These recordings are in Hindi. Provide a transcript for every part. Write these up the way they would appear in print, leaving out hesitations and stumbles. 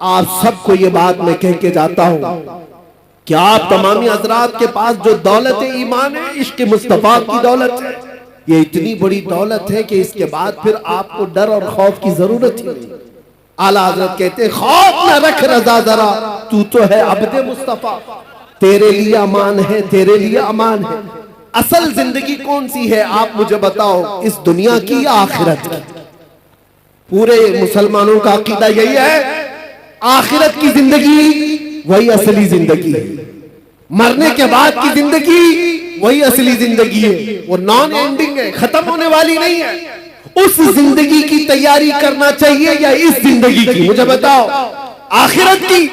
आप सबको ये बात मैं कह के जाता हूँ कि आप तमामी हजरात के पास जो दौलत ईमान है, इश्क मुस्तफा की दौलत है, ये इतनी बड़ी दौलत है कि इसके बाद फिर आपको डर और खौफ की जरूरत ही नहीं। आला हजरत कहते हैं, खौफ न रख रजा जरा, तू तो है अब्दे मुस्तफा, तेरे लिए अमान है, तेरे लिए अमान है। असल जिंदगी कौन सी है आप मुझे बताओ, इस दुनिया की या आखिरत की? पूरे मुसलमानों का अकीदा यही है, आखिरत की जिंदगी वही असली जिंदगी है, मरने के बाद की जिंदगी वही असली जिंदगी है, वो नॉन एंडिंग है, खत्म होने वाली नहीं है। उस जिंदगी की तैयारी करना चाहिए या इस जिंदगी की? मुझे बताओ। आखिरत की,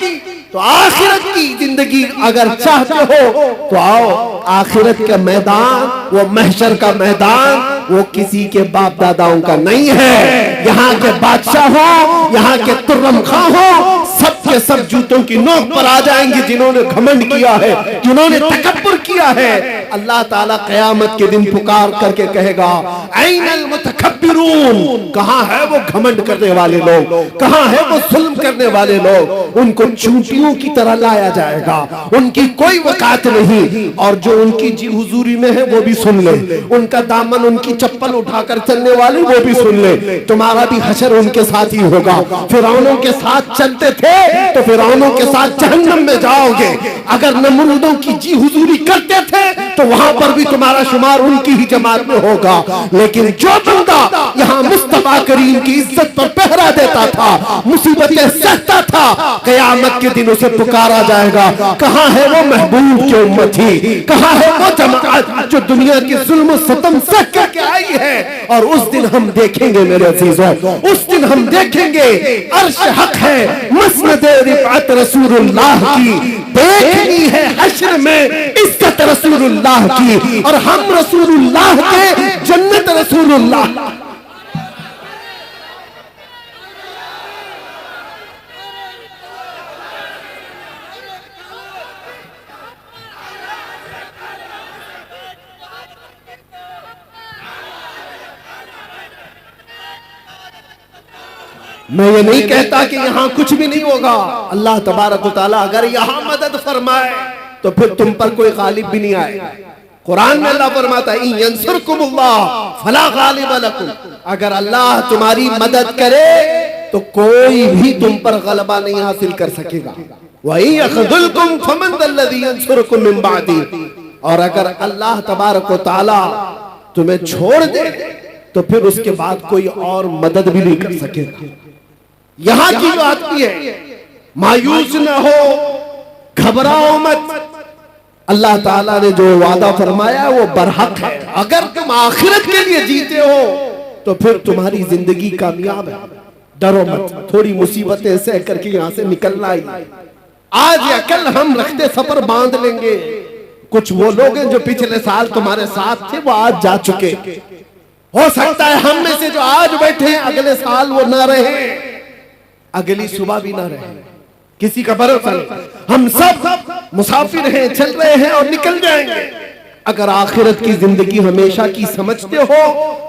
तो आखिरत की जिंदगी अगर चाहते हो तो आओ, आखिरत का मैदान, वो महशर का मैदान, वो किसी के बाप दादाओं का नहीं है। यहाँ के बादशाह हो, यहाँ के तुर्रम खां हो, सब के सब जूतों की नोक पर आ जाएंगे जिन्होंने घमंड किया है, जिन्होंने तकब्बुर किया है। अल्लाह ताला क़यामत के दिन पुकार करके कहेगा, ऐनल मुतकब्बिरून, कहाँ है वो घमंड करने वाले लोग, कहाँ है वो जुल्म करने वाले लोग? उनको चूंटियों की तरह लाया जाएगा, उनकी कोई वकात नहीं, और जो उनकी जी हुजूरी में है वो भी सुन ले, उनका दामन, उनकी चप्पल उठाकर चलने वाले वो भी सुन ले, तुम्हारा भी हशर उनके साथ ही होगा। फिरौनों के साथ चलते थे तो फिरौनों के साथ जहन्नम में जाओगे, अगर नमरूदों की जी हुजूरी करते थे तो वहां पर भी तुम्हारा शुमार उनकी ही जमात में होगा। लेकिन जो बंदा यहाँ मुस्तफा करीम की इज्जत पर पहरा देता था, मुसीबतें सहता था, क़यामत के दिन उसे पुकारा जाएगा, कहाँ है वो महबूब की उम्मती, कहाँ है वो जमात जो दुनिया की जुल्म सतम सह करके आई है? और उस दिन हम देखेंगे मेरे अजीजों, उस दिन हम देखेंगे अर्श हक है, मसनद रिफअत रसूलुल्लाह की, देखनी है हश्र में इज्जत रसूलुल्लाह की, और हम रसूलुल्लाह के, जन्नत रसूलुल्लाह। मैं ये नहीं कहता कि यहाँ कुछ भी नहीं होगा। अल्लाह तबारक व तआला अगर यहाँ मदद फरमाए तो फिर तुम पर कोई गालिब भी नहीं आएगा। कुरान में अल्लाह फरमाता है, इन यंसुरकुमुल्लाह फला गालिब लकुम, अगर अल्लाह तुम्हारी मदद करे तो कोई भी तुम पर गलबा नहीं हासिल कर सकेगा। वही यखज़ुलकुम फमन दल्लज़ी यंसुरकुम मिन बादी, और अगर अल्लाह तबारक व तआला तुम्हें छोड़ दे तो फिर उसके बाद कोई और मदद भी नहीं कर सकेगा। यहाँ की जो आती है, मायूस न हो, घबराओ मत, अल्लाह ताला ने जो वादा फरमाया वो बरहक है। अगर तुम आखिरत के लिए जीते हो तो फिर तुम्हारी जिंदगी कामयाब है। डरो मत, थोड़ी मुसीबतें सह करके यहाँ से निकलना ही। आज या कल हम रखते सफर बांध लेंगे। कुछ वो लोग हैं जो पिछले साल तुम्हारे साथ थे, वो आज जा चुके। हो सकता है हम में से जो आज बैठे हैं अगले साल वो ना रहे, अगली सुबह भी ना रहे, किसी का भरोसा नहीं। हम सब मुसाफिर हैं, चल रहे हैं और निकल जाएंगे। अगर आखिरत की जिंदगी हमेशा की समझते हो,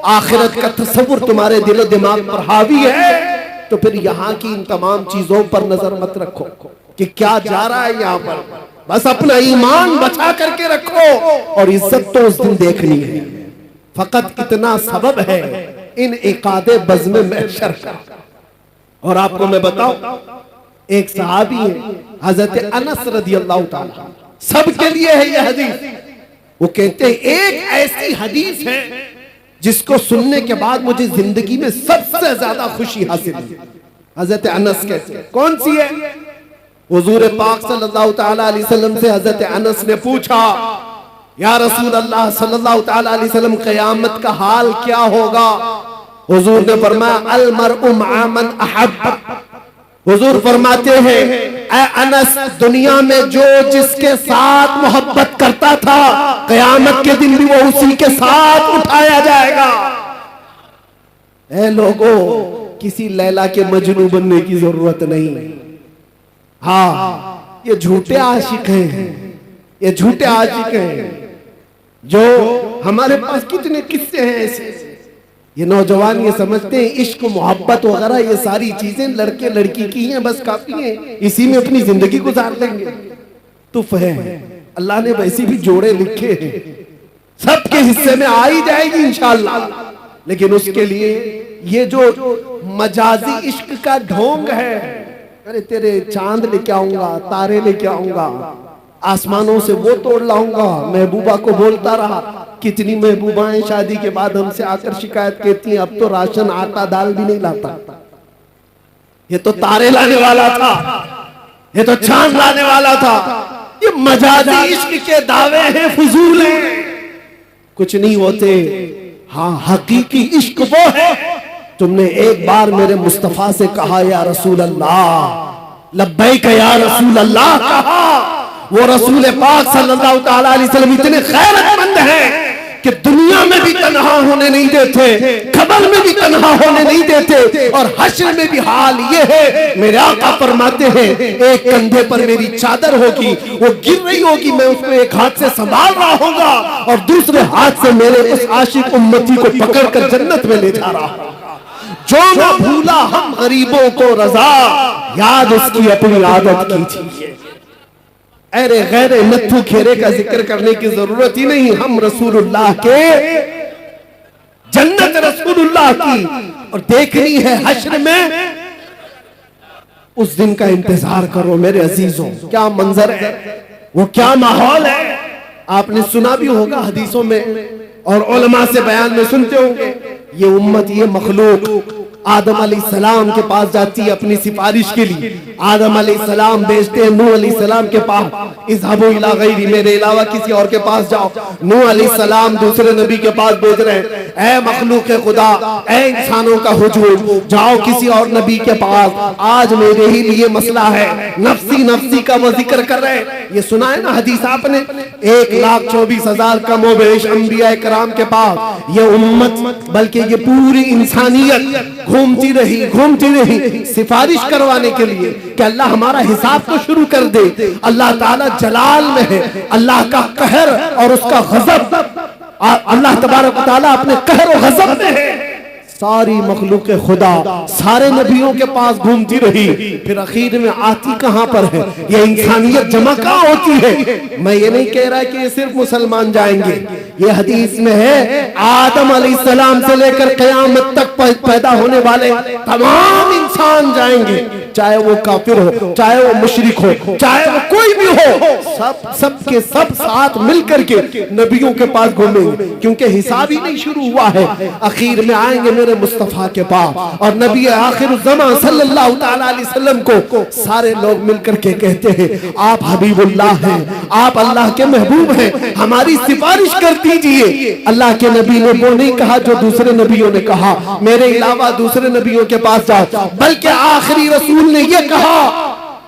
आखिरत का तस्वुर तुम्हारे दिल दिमाग पर हावी है, तो फिर यहाँ की इन तमाम चीजों पर नजर मत रखो कि क्या जा रहा है यहाँ पर। बस अपना ईमान बचा करके रखो, और इज्जत तो उस दिन देखनी है। फकत इतना सबब है इन इकादे बज़्म महशर का। और आपको मैं बताऊं, एक सहाबी है हजरत अनस रज़ियल्लाहु ताला, सबके लिए है यह हदीस। वो कहते हैं एक ऐसी हदीस है जिसको सुनने के बाद मुझे जिंदगी में सबसे ज्यादा खुशी हासिल हुई। हजरत अनस कहते हैं, कौन सी है? हुजूर पाक सल्लल्लाहु ताला अलैहि वसल्लम से हजरत अनस ने पूछा, या रसूल अल्लाह सल्लल्लाहु ताला अलैहि वसल्लम, क़यामत का हाल क्या होगा? हुजूर ने फरमाया, अल मरउ मअ मन अहब्ब। हुजूर फरमाते हैं, ऐ अनस, दुनिया में जो जिसके साथ मोहब्बत करता था, क़यामत के दिन भी वो उसी के साथ उठाया जाएगा। ऐ लोगों, किसी लैला के मजनू बनने की जरूरत नहीं। हाँ, ये झूठे आशिक हैं, ये झूठे आशिक हैं। जो हमारे पास कितने किस्से हैं ऐसे, ये नौजवान ये समझते हैं इश्क मोहब्बत वगैरह ये सारी चीजें लड़के लड़की की हैं, बस काफी हैं, इसी में अपनी जिंदगी गुजार लेंगे। तो फहम अल्लाह ने वैसे भी जोड़े लिखे हैं, सबके हिस्से में आ ही जाएगी इंशाअल्लाह। लेकिन उसके लिए ये जो मजाजी इश्क का ढोंग है, अरे तेरे चांद लेके आऊंगा, तारे लेके आऊंगा, आसमानों से वो तोड़ लाऊंगा। महबूबा को बोलता रहा, कितनी महबूबाएं शादी के बाद हमसे आकर शिकायत कहती हैं अब तो राशन आटा दाल भी नहीं लाता। ये तो तारे लाने वाला था, ये तो चांद लाने वाला था। ये मजाजी इश्क के दावे हैं, फजूल हैं, कुछ नहीं होते। हाँ, हकीकी इश्क वो है, तुमने एक बार मेरे मुस्तफा से कहा या रसूल अल्लाह, लब्बैक या रसूल अल्लाह कहा। वो रसूल पाक सल्लल्लाहु ताला अलैहि वसल्लम इतने गैरतमंद हैं कि दुनिया में भी तन्हा होने नहीं देते, कब्र में भी तन्हा होने नहीं देते, और हश्र में भी हाल ये है। मेरे आका फरमाते हैं एक कंधे पर मेरी चादर होगी, वो गिर रही होगी, मैं उसको एक हाथ से संभाल रहा होगा और दूसरे हाथ से मेरे उस आशिक उम्मती को पकड़कर जन्नत में ले जा रहा होगा। जो न भूला हम गरीबों को रजा, याद उसकी अपनी आदत कीजिए। अरे गैर नत्थु खेरे का जिक्र करने की जरूरत ही नहीं, हम रसूलुल्लाह के, जन्नत रसूलुल्लाह की, और देखनी है हश्र में। उस दिन का इंतजार करो मेरे अजीजों। क्या मंजर है, वो क्या माहौल है, आपने सुना भी होगा हदीसों में और उलमा से बयान में सुनते होंगे। ये उम्मत, ये मखलूक आदम अलैहिस्सलाम के पास जाती है अपनी सिफारिश के लिए। आदम अलैहिस्सलाम भेजते हैं नूह अलैहिस्सलाम के पास, इज़हबू इला गैरी, मेरे अलावा किसी और के पास जाओ। नूह अलैहिस्सलाम दूसरे नबी के पास भेज रहे हैं, ऐ मखलूक खुदा, ऐ इंसानों का हुजूर, जाओ किसी और नबी के पास, आज मेरे ही लिए मसला है। नफ्सी नफ्सी का वो जिक्र कर रहे हैं। ये सुना है ना हदीस आपने, 1,24,000 कमोबेश अंबिया कराम के पास ये उम्मत, बल्कि ये पूरी इंसानियत घूमती रही सिफारिश करवाने के लिए कि अल्लाह हमारा हिसाब तो शुरू कर दे। अल्लाह ताला जलाल में है, अल्लाह का कहर और उसका गजब, अल्लाह तबारक व तआला अपने कहर और गजब में है। सारी मखलूक खुदा सारे नबियों के पास घूमती रही, फिर आखिर में आती कहां पर है? ये इंसानियत जमा कहां होती है? मैं ये नहीं कह रहा कि ये सिर्फ मुसलमान जाएंगे, ये हदीस में है आदम अलैहिस्सलाम से लेकर क़यामत तक पैदा होने वाले तमाम इंसान जाएंगे, चाहे वो काफिर हो, चाहे वो मुशरिक हो, चाहे वो कोई भी हो, सब के सब साथ मिलकर के नबियों के पास घूमेंगे, क्योंकि हिसाब ही नहीं शुरू हुआ है। आखिर में आएंगे मेरे मुस्तफा के पास, और नबी आखिर ज़मां सल्लल्लाहु ताला अलैहि वसल्लम को सारे लोग मिलकर के कहते हैं आप हबीबुल्लाह हैं, आप अल्लाह के महबूब हैं, हमारी सिफारिश कर दीजिए। अल्लाह के नबी ने वो नहीं कहा जो दूसरे नबियों ने कहा, मेरे अलावा दूसरे नबियों के पास जाओ, बल्कि आखिरी रसूल ने ये कहा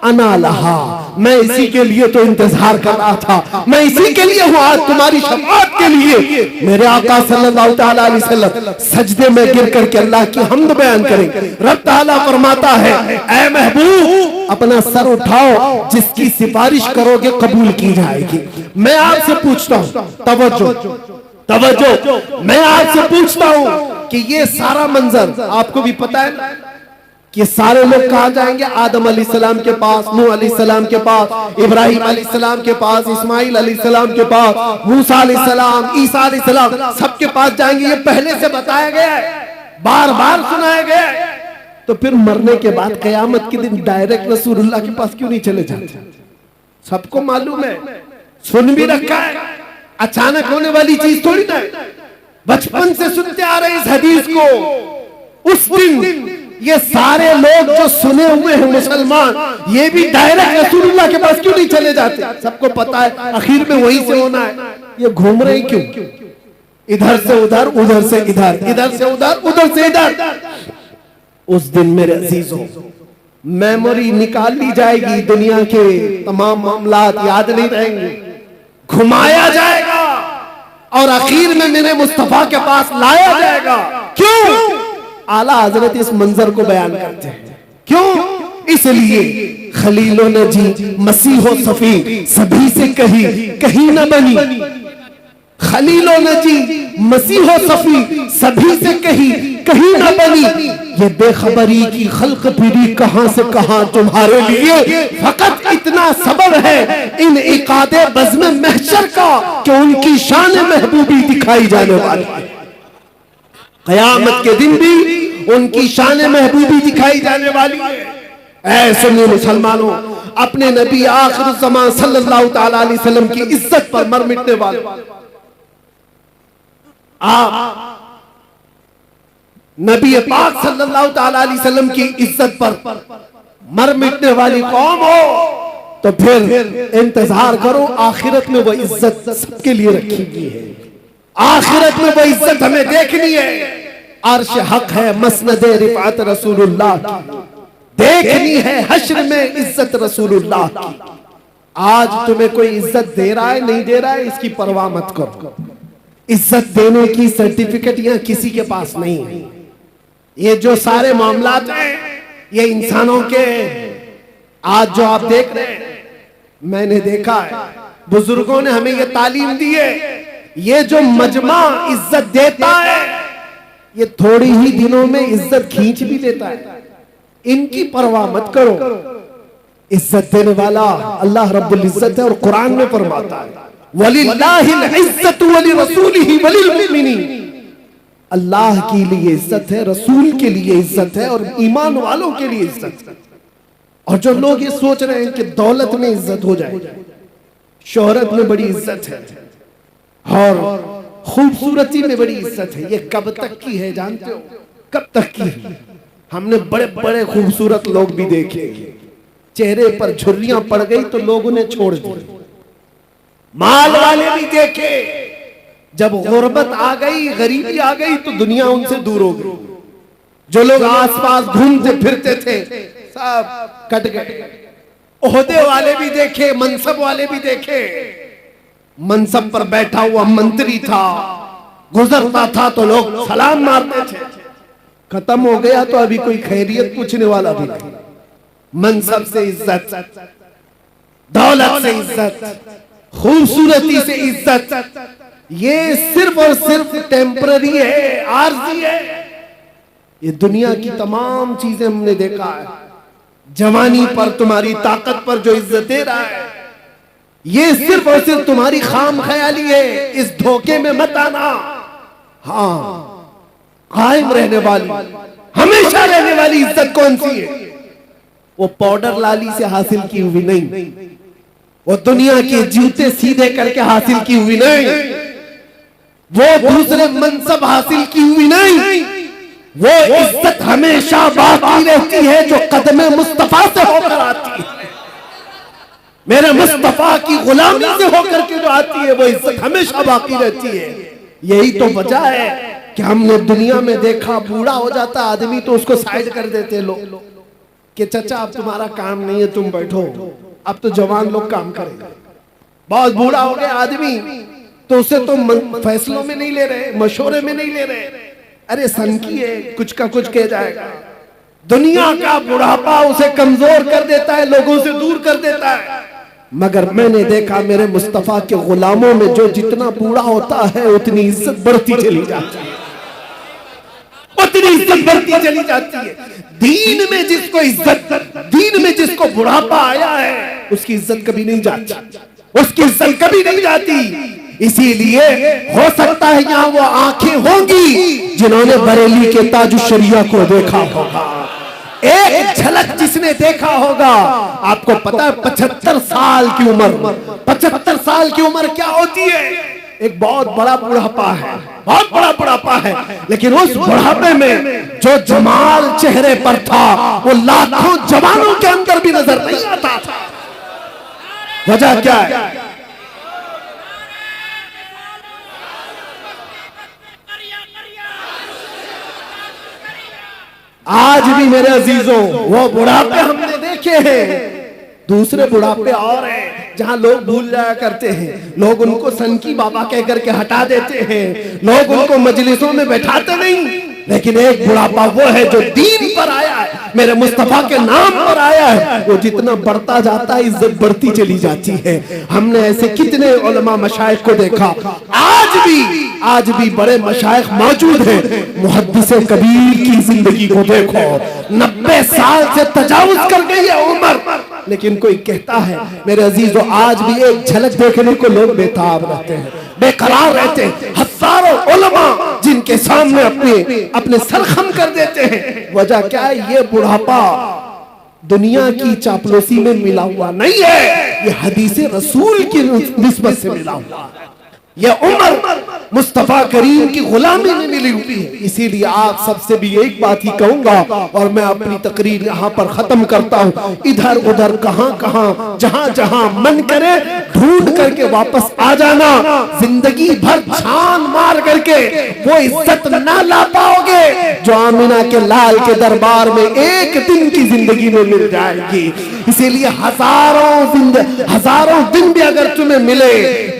अना लहा, मैं इसी के लिए तो इंतजार कर रहा था, मैं इसी के लिए हूँ आज तुम्हारी शफाअत के लिए। मेरे आका सल्लल्लाहु ताला अलैहि वसल्लम सजदे में गिर करके अल्लाह की हम्द बयान करें। रब ताला फरमाता है ऐ महबूब अपना सर उठाओ, जिसकी सिफारिश करोगे कबूल की जाएगी। मैं आपसे पूछता हूँ, तवज्जो, मैं आपसे पूछता हूँ कि ये सारा मंजर आपको भी पता है कि सारे लोग कहाँ जाएंगे? आदम अलैहिस्सलाम के पास, नूह अलैहिस्सलाम के पास, इब्राहिम अलैहिस्सलाम के पास, इस्माइल अलैहिस्सलाम के पास, मूसा अलैहिस्सलाम, ईसा अलैहिस्सलाम, सबके पास जाएंगे। ये पहले से बताया गया है, बार बार सुनाया गया है। तो फिर मरने के बाद कयामत के दिन डायरेक्ट रसूलुल्लाह के पास क्यों नहीं चले जाते? सबको मालूम है, सुन भी रखा है, अचानक होने वाली चीज थोड़ी ना, बचपन से सुनते आ रहे इस हदीस को। उस दिन ये सारे लोग जो सुने हुए हैं मुसलमान, ये भी डायरेक्ट रसूलुल्लाह के पास क्यों नहीं चले जाते? सबको पता है आखिर में वहीं से होना है। ये घूम रहे क्यों? इधर से उधर, उधर से इधर, इधर से उधर, उधर से इधर। उस दिन मेरे अजीजों मेमोरी निकाल ली जाएगी, दुनिया के तमाम मामलात याद नहीं रहेंगे, घुमाया जाएगा और आखिर में मेरे मुस्तफा के पास लाया जाएगा। क्यों? आला हजरत इस मंजर को बयान करते हैं। क्यों? इसलिए खलीलों ने जी मसीहो सफी सभी से कहीं न बनी, खलीलों ने जी मसीह सफी सभी से कहीं न बनी। ये बेखबरी की खल्क फिरी कहां से कहां तुम्हारे लिए, फकत इतना सबब है इन इकादे बज़्म महशर का कि उनकी शान महबूबी दिखाई जाने वाली है। क़यामत के दिन भी उनकी शान महबूबी दिखाई जाने वाली है। ऐ सुन्नी मुसलमानों, अपने नबी आखिर ज़मान सल्लल्लाहु तआला अलैहि वसल्लम की इज्जत पर मर मिटने वाले आप नबी पाक सल्लल्लाहु तआला अलैहि वसल्लम की इज्जत पर मर मिटने वाली कौम हो तो फिर इंतजार करो, आखिरत में वो इज्जत सबके लिए रखी गई है। आखिरत में वो इज्जत हमें देखनी है। अर्श हक है, मसनद रिफात रसूलुल्लाह की देखनी है, हश्र में इज्जत रसूलुल्लाह की। आज तुम्हें कोई इज्जत दे रहा है नहीं दे रहा है इसकी परवाह मत करो। इज्जत देने की सर्टिफिकेट यहां किसी के पास नहीं है। ये जो सारे मामलात हैं ये इंसानों के, आज जो आप देख रहे हैं, मैंने देखा है बुजुर्गों ने हमें ये तालीम दी है। ये जो मजमा इज्जत देता है ये थोड़ी ही दिनों में इज्जत खींच भी लेता है। इनकी परवाह मत करो। इज्जत देने वाला अल्लाह रब्बुल इज्जत है और कुरान में फरमाता है वलिल्लाहिल इज्जतु वलिरसूलिही वलिलमुमिनीन। अल्लाह के लिए इज्जत है, रसूल के लिए इज्जत है और ईमान वालों के लिए इज्जत है। और जो लोग ये सोच रहे हैं कि दौलत में इज्जत हो जाए, शोहरत में बड़ी इज्जत है और खूबसूरती में बड़ी इज्जत है, ये कब तक की है जानते हो? कब तक की है? हमने बड़े बड़े खूबसूरत लोग भी देखे, चेहरे पर झुर्रियां पड़ गई तो लोग उन्हें छोड़ दिए। माल वाले भी देखे, जब गुर्बत आ गई, गरीबी आ गई तो दुनिया उनसे दूर हो गई। जो लोग आसपास घूमते फिरते थे सब कट गए। ओहदे वाले भी देखे, मनसब वाले भी देखे। मनसब पर बैठा हुआ मंत्री था, गुजरता था तो लोग सलाम मारते थे। खत्म हो गया तो अभी कोई खैरियत पूछने वाला भी नहीं। मनसब से इज्जत, दौलत से इज्जत, खूबसूरती से इज्जत, ये सिर्फ और सिर्फ टेम्पररी है, आर्जी है। ये दुनिया की तमाम चीजें हमने देखा है। जवानी पर, तुम्हारी ताकत पर जो इज्जत दे रहा है ये सिर्फ और सिर्फ तुम्हारी खाम ख्याली है। इस धोखे में मत आना। हाँ, कायम रहने वाली, हमेशा रहने वाली इज्जत कौन सी है? वो पाउडर लाली से हासिल की हुई नहीं, वो दुनिया के जूते सीधे करके हासिल की हुई नहीं, वो दूसरे मनसब हासिल की हुई नहीं। वो इज्जत हमेशा बाकी रहती है जो कदमे मुस्तफा से होकर आती है। मेरे मुस्तफा की गुलामी से होकर के जो आती है वो इज्जत हमेशा बाकी रहती है। यही तो वजह है कि हमने दुनिया में देखा, बूढ़ा हो जाता आदमी तो उसको साइड कर देते लोग कि चाचा अब तुम्हारा काम नहीं है, तुम बैठो, अब तो जवान लोग काम करेंगे। बहुत बूढ़ा हो गया आदमी तो उसे तो फैसलों में नहीं ले रहे, मशवरे में नहीं ले रहे। अरे सनकी है, कुछ का कुछ कह जाएगा। दुनिया का बुढ़ापा उसे कमजोर कर देता है, लोगों से दूर कर देता है। मगर मैंने देखा मेरे मुस्तफा के गुलामों में जो जितना बूढ़ा होता है उतनी इज्जत बढ़ती चली जाती है, उतनी इज्जत बढ़ती चली जाती है। दीन में जिसको इज्जत, दीन में जिसको बुढ़ापा आया है उसकी इज्जत कभी नहीं जाती, उसकी इज्जत कभी नहीं जाती। इसीलिए हो सकता है यहाँ वो आंखें होंगी जिन्होंने बरेली के ताजुश शरिया को देखा होगा। एक झलक जिसने देखा होगा, आपको पता है 75 साल की उम्र, 75 साल की उम्र क्या होती है? एक बहुत बड़ा बुढ़ापा है, बहुत बड़ा बुढ़ापा है। लेकिन उस बुढ़ापे में जो जमाल चेहरे पर था वो लाखों जवानों के अंदर भी नजर नहीं आता था। वजह क्या है? आज भी मेरे अजीजों वो बुढ़ापे हमने देखे हैं, दूसरे बुढ़ापे और हैं जहां लोग भूल जाया करते हैं। लोग उनको सनकी बाबा कह करके हटा देते हैं, लोग उनको मजलिसों में बैठाते नहीं। लेकिन एक बुढ़ापा वो है जो दीन पर आया है, मेरे मुस्तफा के नाम पर आया है। वो जितना बढ़ता जाता है इज्जत बढ़ती चली जाती है। हमने ऐसे कितने उलमा मशाइख को देखा, आज भी बड़े मशाइख मौजूद हैं। मुहद्दिस कबीर की जिंदगी को देखो, 90 साल से तजावुज कर गई है उम्र, लेकिन कोई कहता है मेरे अजीजों आज भी एक झलक देखने को लोग बेताब रहते हैं, बेकरार रहते हैं। हजारों उलमा जिनके सामने अपने सर खम कर देते हैं। वजह क्या है? ये बुढ़ापा दुनिया की चापलूसी में मिला हुआ नहीं है, ये हदीस रसूल की निस्बत से मिला हुआ है। यह उम्र मुस्तफा करीम की गुलामी में मिली हुई है। इसीलिए आप सबसे भी एक बात ही कहूंगा और मैं अपनी तकरीर यहाँ पर खत्म करता हूँ। इधर उधर कहाँ जहाँ जहाँ मन करे ढूंढ करके वापस आ जाना। जिंदगी भर छान मार करके वो इज्जत ना ला पाओगे जो आमिना के लाल के दरबार में एक दिन की जिंदगी में मिल जाएगी। इसीलिए हजारों दिन भी अगर तुम्हें मिले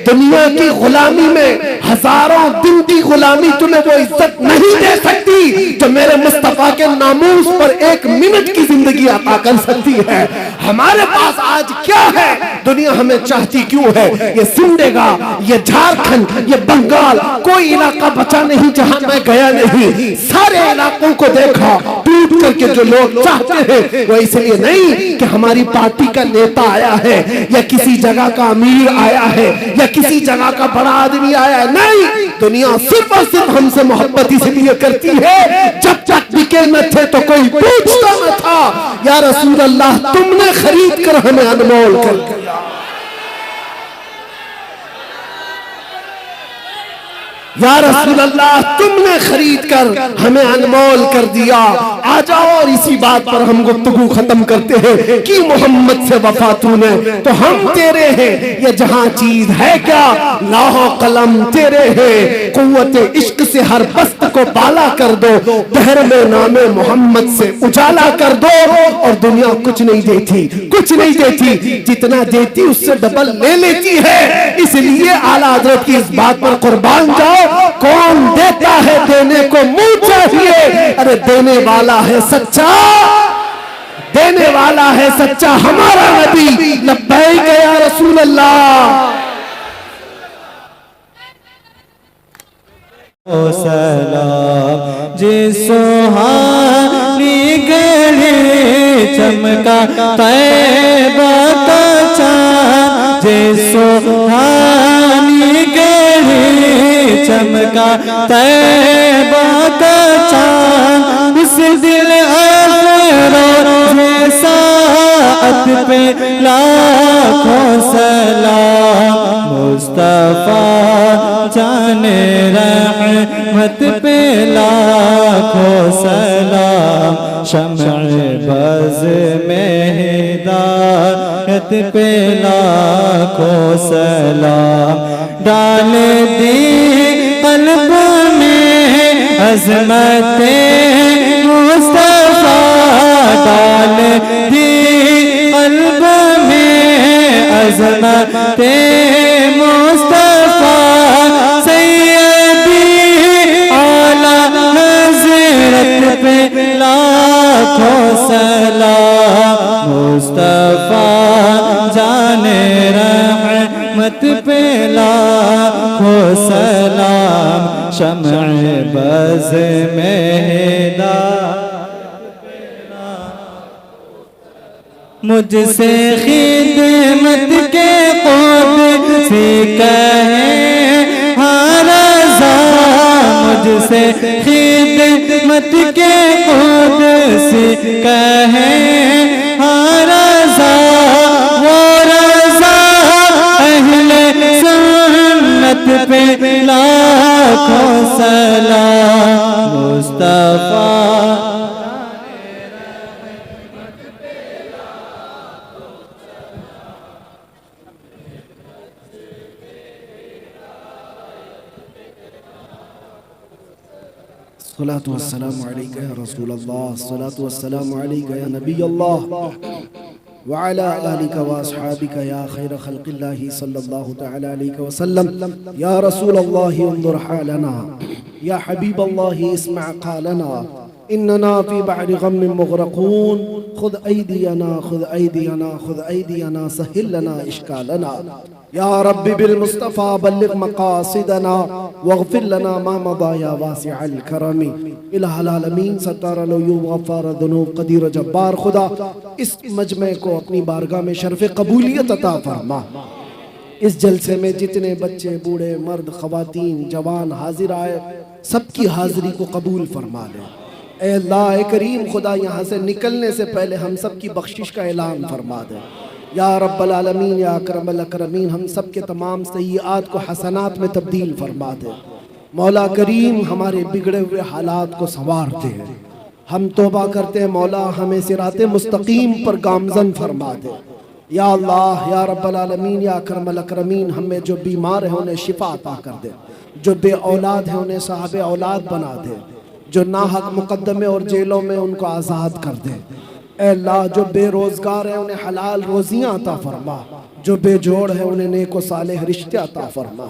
दुनिया की गुलामी में, हजारों दिन की गुलामी तुम्हें वो इज्जत नहीं दे सकती जो मेरे मुस्तफा के नामूस पर एक मिनट की जिंदगी अता कर सकती है। हमारे पास आज क्या है? दुनिया हमें चाहती क्यों है? ये सिमडेगा, ये झारखंड, ये बंगाल, कोई इलाका बचा नहीं जहां मैं गया नहीं। सारे इलाकों को देखा, टूट करके जो लोग चाहते हैं वो इसलिए नहीं कि हमारी पार्टी का नेता आया है या किसी जगह का अमीर आया है या किसी जगह का बड़ा आदमी आया है। नहीं, दुनिया सिर्फ और सिर्फ हमसे मोहब्बत इसलिए करती है। जब तक बिके न थे तो कोई पूछता न था, या रसूल अल्लाह तुमने खरीद कर हमें अनमोल कर दिया। या रसूल अल्लाह तुमने खरीद कर हमें अनमोल कर दिया। आ जाओ और इसी बात पर हम गुफ्तगू खत्म करते हैं कि मोहम्मद से वफा तूने तो हम तेरे हैं। ये जहां चीज है क्या लाहो कलम तेरे हैं। कुव्वते इश्क से हर बस्त को बाला कर दो, बहर में नामे मोहम्मद से उजाला कर दो। और दुनिया कुछ नहीं देती, जितना देती उससे डबल ले लेती है। इसलिए आला हज़रत की इस बात पर कुर्बान जाओ। कौन देता है देने को मुंह चाहिए। अरे देने वाला है सच्चा हमारा नबी। लब्बैक या रसूल अल्लाह। ओ सलाम जे सुहानी गले चमका तैबा का चाँद, जे सुहानी गले चमका तैबा का चाँद। इस दिल साअत पे लाखों सलाम। मुस्तफा जाने रहमत पे लाखों सलाम। शम्अ बज़ में हिदायत पे लाखों सलाम। डाल दी क़ल्ब में अज़मते मुस्तफा, डाल दी क़ल्ब में अज़मते मुस्तफा। सैयदी आला हज़रत पे लाखों सलाम। मुस्तफा जाने रहमत पे लाखों सलाम। शम्अ बज़ में हिदायत मुझसे खिदमत के क़ुद्सी कहे हाँ रज़ा। मुझसे खिदमत के क़ुद्सी कहे हाँ रज़ा। वो रज़ा अहले सुन्नत पे लाखों सलाम। मुस्तफा सलातु वस्सलामु अलैका या रसूल अल्लाह, सलातु वस्सलामु अलैका या नबी अल्लाह व अला आलिका व अस्हाबिका या खैर खल्क़िल्लाहि सल्लल्लाहु तआला अलैहि वसल्लम। या रसूल अल्लाह उन्ज़ुर हालना। या हबीब अल्लाह इस्मा क़ालना इन्नना फी बहरि गम्मिन मुग़रक़ून खुद ऐदियना खुद ऐदियना खुद ऐदियना सहिल लना इश्कालना या रब्बी बिल मुस्तफ़ा बल्लिग़ मक़ासिदना वग़फ़िर लना मा मदा या वासिअल करमी इलाहुल आलमीन सत्तारुल उयूब गफ़्फ़ार ज़ुनूब क़दीर जब्बार खुदा इस मजमे को अपनी बारगाह में शर्फ़ कबूलियत अता फरमा। इस जलसे में जितने बच्चे बूढ़े मर्द ख़वातीन जवान हाजिर आए सबकी हाजिरी को कबूल फरमा ले। ऐ अल्लाह करीम खुदा यहाँ से निकलने से पहले हम सब की बख्शिश का ऐलान फरमा दे या रब्बल आलमीन या अकरमल अकरमीन। हम सब के तमाम सय्यात को हसनात में तब्दील फरमा दे। मौला करीम हमारे बिगड़े हुए हालात को संवारते हैं। हम तौबा करते हैं मौला हमें सिराते मुस्तकीम पर गामजन फरमा दे या अल्लाह या रब्बल आलमीन या अकरमल अकरमीन। हमें जो बीमार है उन्हें शिफा अता कर दे, जो बे औलाद है उन्हें साहब औलाद बना दे, जो नाहक मुकद्दमे और जेलों में उनको आज़ाद कर दे। ऐ अल्लाह जो बेरोज़गार है उन्हें हलाल रोज़ियाँ अता फरमा, जो बेजोड़ है उन्हें नेक व सालेह रिश्ते अता फरमा।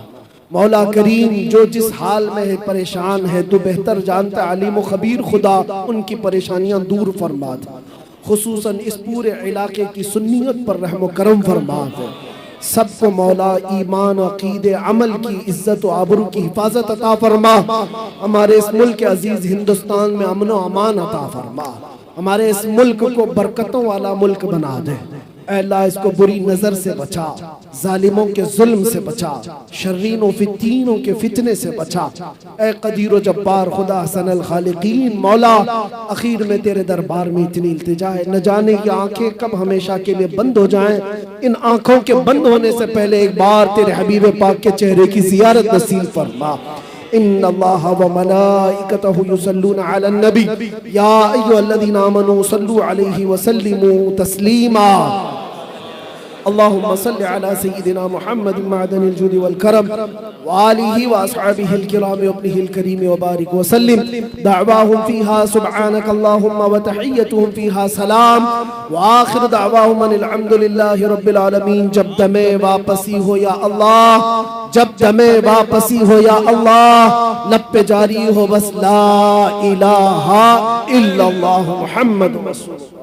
मौला करीम जो जिस हाल में है परेशान है तू बेहतर जानता अलीम व खबीर खुदा उनकी परेशानियाँ दूर फरमा दे। खुसूसन इस पूरे इलाके की सुन्नियत पर रहम व करम फरमा दे। सबको मौला ईमान अकीदे अमल की इज्जत व आबरू की हिफाजत अता फरमा। हमारे इस मुल्क अजीज हिंदुस्तान में अमन व अमान अता फरमा। हमारे इस मुल्क को बरकतों वाला मुल्क बना दे। ऐ अल्लाह इसको बुरी नजर से बचा, जालिमों के जुल्म से बचा, शर्रीन व फित्तीनों के फितने से बचा। ऐ कदीर व जब्बार खुदा हसनल खालिकीन मौला आखिर में तेरे दरबार में इतनी इल्तिजा है, न जाने की आंखें कब हमेशा के लिए बंद हो जाएं। इन आंखों के बंद होने से पहले एक बार तेरे हबीब पाक के चेहरे की ज़ियारत नसीब फरमा। इन्नल्लाह व मलाइकतहु युसल्लूना अलन नबी या अय्युहल्लज़ीना आमनू सल्लू अलैहि व सल्लिमू तस्लीमा। अल्लाहुम्मा सल्लि अला सय्यिदिना मुहम्मद मअदनिल जुदी वल करम व आलिहि व अस्हाबिहिल किराम व इब्निहिल करीम व बारिक व सल्लिम। दअवाहुम फीहा सुब्हानक अल्लाहुम्मा व तहिय्यतुहुम फीहा सलाम व आखिर दअवाहुम अनिल हम्दुलिल्लाहि रब्बिल आलमीन। जब दमे वापसी हो या अल्लाह, जब दमे वापसी हो या अल्लाह, लब पे जारी हो बस ला इलाहा इल्लल्लाह मुहम्मद रसूलुल्लाह।